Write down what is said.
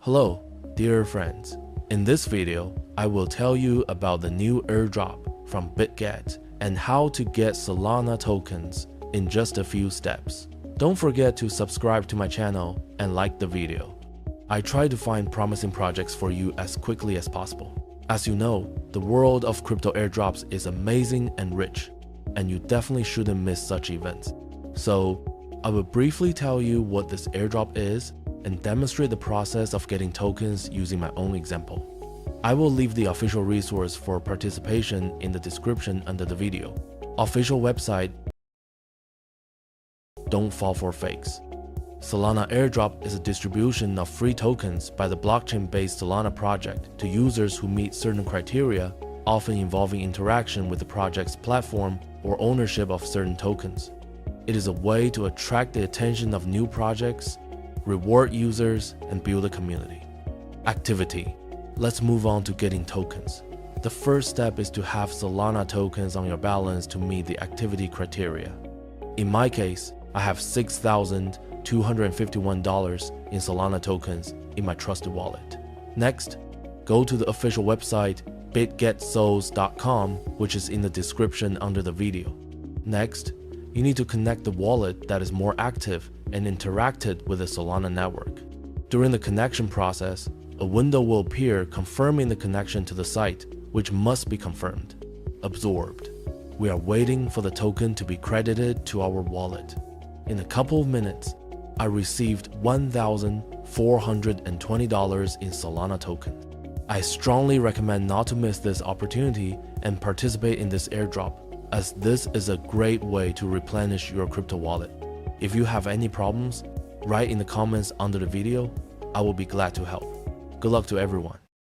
Hello, dear friends. In this video, I will tell you about the new airdrop from Bitget and how to get Solana tokens in just a few steps. Don't forget to subscribe to my channel and like the video. I try to find promising projects for you as quickly as possible. As you know, the world of crypto airdrops is amazing and rich, and you definitely shouldn't miss such events. So, I will briefly tell you what this airdrop is and demonstrate the process of getting tokens using my own example. I will leave the official resource for participation in the description under the video. Official website. Don't fall for fakes. Solana Airdrop is a distribution of free tokens by the blockchain-based Solana project to users who meet certain criteria, often involving interaction with the project's platform or ownership of certain tokens. It is a way to attract the attention of new projects, reward users, and build a community. Activity. Let's move on to getting tokens. The first step is to have Solana tokens on your balance to meet the activity criteria. In my case, I have $6,251 in Solana tokens in my trusted wallet. Next, go to the official website bitgetsols.com, which is in the description under the video. Next, you need to connect the wallet that is more active and interacted with the Solana network. During the connection process, a window will appear confirming the connection to the site, which must be confirmed. Absorbed. We are waiting for the token to be credited to our wallet. In a couple of minutes, I received $1,420 in Solana tokens. I strongly recommend not to miss this opportunity and participate in this airdrop, as this is a great way to replenish your crypto wallet. If you have any problems, write in the comments under the video. I will be glad to help. Good luck to everyone.